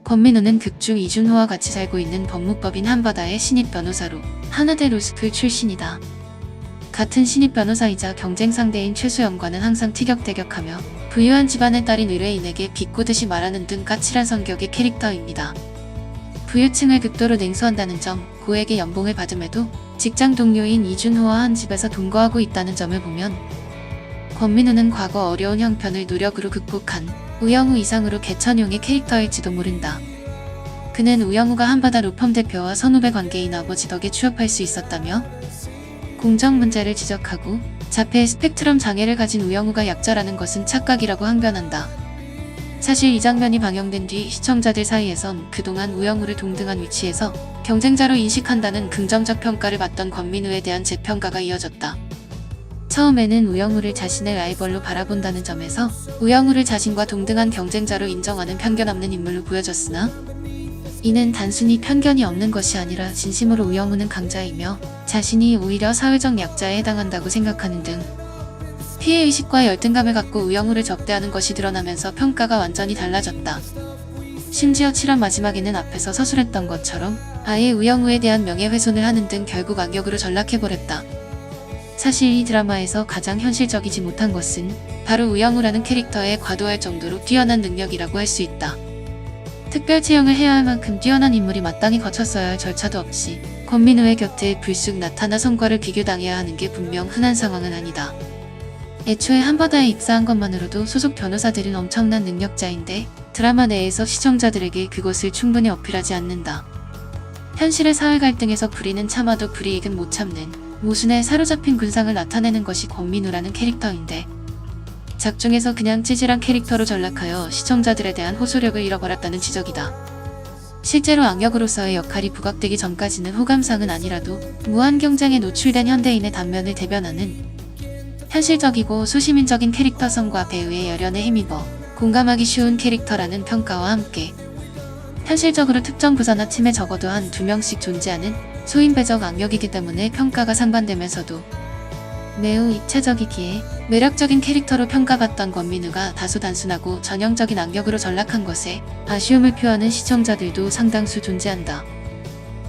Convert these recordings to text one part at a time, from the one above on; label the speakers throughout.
Speaker 1: 권민우는 극중 이준호와 같이 살고 있는 법무법인 한바다의 신입 변호사로 한의대 로스쿨 출신이다. 같은 신입 변호사이자 경쟁 상대인 최수연과는 항상 티격태격하며 부유한 집안의 딸인 의뢰인에게 비꼬듯이 말하는 등 까칠한 성격의 캐릭터입니다. 부유층을 극도로 냉소한다는 점, 고액의 연봉을 받음에도 직장 동료인 이준호와 한 집에서 동거하고 있다는 점을 보면 권민우는 과거 어려운 형편을 노력으로 극복한 우영우 이상으로 개천용의 캐릭터일지도 모른다. 그는 우영우가 한바다 로펌 대표와 선후배 관계인 아버지 덕에 취업할 수 있었다며 공정 문제를 지적하고 자폐의 스펙트럼 장애를 가진 우영우가 약자라는 것은 착각이라고 항변한다. 사실 이 장면이 방영된 뒤 시청자들 사이에선 그동안 우영우를 동등한 위치에서 경쟁자로 인식한다는 긍정적 평가를 받던 권민우에 대한 재평가가 이어졌다. 처음에는 우영우를 자신의 라이벌로 바라본다는 점에서 우영우를 자신과 동등한 경쟁자로 인정하는 편견 없는 인물로 보여졌으나 이는 단순히 편견이 없는 것이 아니라 진심으로 우영우는 강자이며 자신이 오히려 사회적 약자에 해당한다고 생각하는 등 피해의식과 열등감을 갖고 우영우를 적대하는 것이 드러나면서 평가가 완전히 달라졌다. 심지어 7화 마지막에는 앞에서 서술했던 것처럼 아예 우영우에 대한 명예훼손을 하는 등 결국 악역으로 전락해버렸다. 사실 이 드라마에서 가장 현실적이지 못한 것은 바로 우영우라는 캐릭터의 과도할 정도로 뛰어난 능력이라고 할 수 있다. 특별 채용을 해야 할 만큼 뛰어난 인물이 마땅히 거쳤어야 할 절차도 없이 권민우의 곁에 불쑥 나타나 성과를 비교당해야 하는 게 분명 흔한 상황은 아니다. 애초에 한바다에 입사한 것만으로도 소속 변호사들은 엄청난 능력자인데 드라마 내에서 시청자들에게 그것을 충분히 어필하지 않는다. 현실의 사회 갈등에서 불의는 참아도 불이익은 못 참는 모순에 사로잡힌 군상을 나타내는 것이 권민우라는 캐릭터인데 작중에서 그냥 찌질한 캐릭터로 전락하여 시청자들에 대한 호소력을 잃어버렸다는 지적이다. 실제로 악역으로서의 역할이 부각되기 전까지는 호감상은 아니라도 무한 경쟁에 노출된 현대인의 단면을 대변하는 현실적이고 소시민적인 캐릭터성과 배우의 열연에 힘입어 공감하기 쉬운 캐릭터라는 평가와 함께 현실적으로 특정 부서나 팀에 적어도 한 2명씩 존재하는 소인배적 악역이기 때문에 평가가 상반되면서도 매우 입체적이기에 매력적인 캐릭터로 평가받던 권민우가 다소 단순하고 전형적인 악역으로 전락한 것에 아쉬움을 표하는 시청자들도 상당수 존재한다.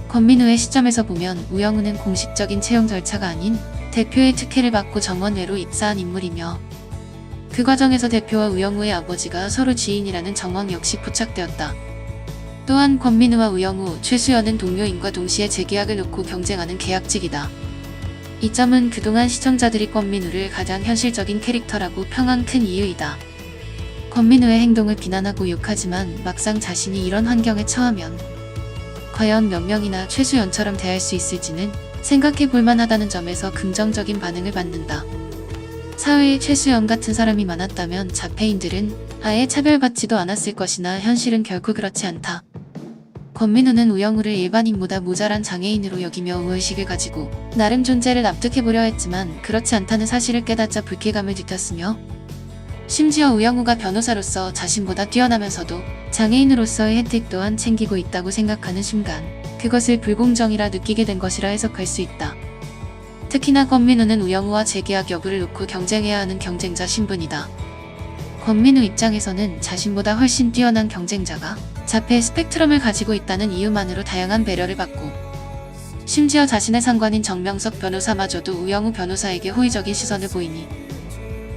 Speaker 1: 권민우의 시점에서 보면 우영우는 공식적인 채용 절차가 아닌 대표의 특혜를 받고 정원외로 입사한 인물이며 그 과정에서 대표와 우영우의 아버지가 서로 지인이라는 정황 역시 포착되었다. 또한 권민우와 우영우, 최수연은 동료인과 동시에 재계약을 놓고 경쟁하는 계약직이다. 이 점은 그동안 시청자들이 권민우를 가장 현실적인 캐릭터라고 평한 큰 이유이다. 권민우의 행동을 비난하고 욕하지만 막상 자신이 이런 환경에 처하면 과연 몇 명이나 최수연처럼 대할 수 있을지는 생각해 볼 만하다는 점에서 긍정적인 반응을 받는다. 사회에 최수연 같은 사람이 많았다면 자폐인들은 아예 차별받지도 않았을 것이나 현실은 결코 그렇지 않다. 권민우는 우영우를 일반인보다 모자란 장애인으로 여기며 우의식을 가지고 나름 존재를 납득해보려 했지만 그렇지 않다는 사실을 깨닫자 불쾌감을 느꼈으며 심지어 우영우가 변호사로서 자신보다 뛰어나면서도 장애인으로서의 혜택 또한 챙기고 있다고 생각하는 순간 그것을 불공정이라 느끼게 된 것이라 해석할 수 있다. 특히나 권민우는 우영우와 재계약 여부를 놓고 경쟁해야 하는 경쟁자 신분이다. 권민우 입장에서는 자신보다 훨씬 뛰어난 경쟁자가 자폐 스펙트럼을 가지고 있다는 이유만으로 다양한 배려를 받고 심지어 자신의 상관인 정명석 변호사마저도 우영우 변호사에게 호의적인 시선을 보이니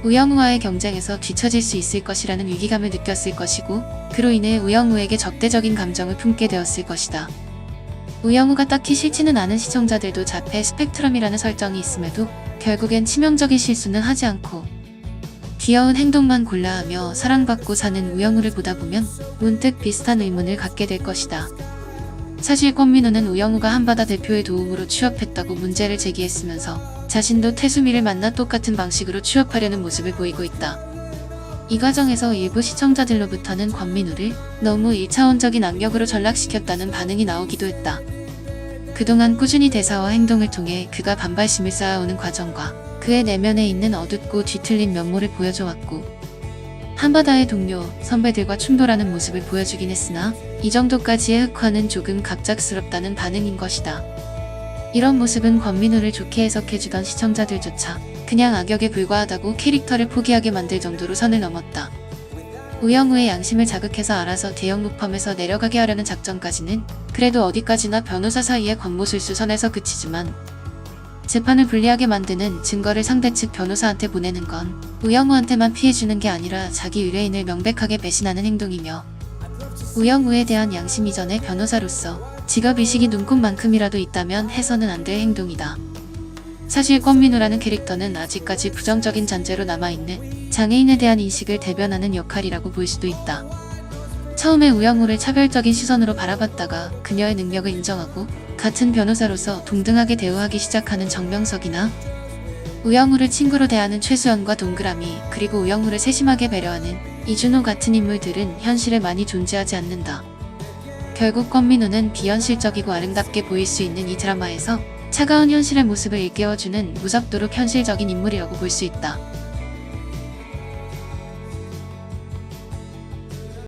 Speaker 1: 우영우와의 경쟁에서 뒤처질 수 있을 것이라는 위기감을 느꼈을 것이고 그로 인해 우영우에게 적대적인 감정을 품게 되었을 것이다. 우영우가 딱히 싫지는 않은 시청자들도 자폐 스펙트럼이라는 설정이 있음에도 결국엔 치명적인 실수는 하지 않고 귀여운 행동만 골라하며 사랑받고 사는 우영우를 보다 보면 문득 비슷한 의문을 갖게 될 것이다. 사실 권민우는 우영우가 한바다 대표의 도움으로 취업했다고 문제를 제기했으면서 자신도 태수미를 만나 똑같은 방식으로 취업하려는 모습을 보이고 있다. 이 과정에서 일부 시청자들로부터는 권민우를 너무 1차원적인 악역으로 전락시켰다는 반응이 나오기도 했다. 그동안 꾸준히 대사와 행동을 통해 그가 반발심을 쌓아오는 과정과 그의 내면에 있는 어둡고 뒤틀린 면모를 보여줘왔고 한바다의 동료, 선배들과 충돌하는 모습을 보여주긴 했으나 이 정도까지의 흑화는 조금 갑작스럽다는 반응인 것이다. 이런 모습은 권민우를 좋게 해석해주던 시청자들조차 그냥 악역에 불과하다고 캐릭터를 포기하게 만들 정도로 선을 넘었다. 우영우의 양심을 자극해서 알아서 대형 로펌에서 내려가게 하려는 작전까지는 그래도 어디까지나 변호사 사이의 권모술수 선에서 그치지만 재판을 불리하게 만드는 증거를 상대 측 변호사한테 보내는 건 우영우한테만 피해주는 게 아니라 자기 의뢰인을 명백하게 배신하는 행동이며 우영우에 대한 양심 이전의 변호사로서 직업의식이 눈꼽만큼이라도 있다면 해서는 안 될 행동이다. 사실 권민우라는 캐릭터는 아직까지 부정적인 잔재로 남아있는 장애인에 대한 인식을 대변하는 역할이라고 볼 수도 있다. 처음에 우영우를 차별적인 시선으로 바라봤다가 그녀의 능력을 인정하고 같은 변호사로서 동등하게 대우하기 시작하는 정명석이나 우영우를 친구로 대하는 최수연과 동그라미, 그리고 우영우를 세심하게 배려하는 이준호 같은 인물들은 현실에 많이 존재하지 않는다. 결국 권민우는 비현실적이고 아름답게 보일 수 있는 이 드라마에서 차가운 현실의 모습을 일깨워주는 무섭도록 현실적인 인물이라고 볼 수 있다.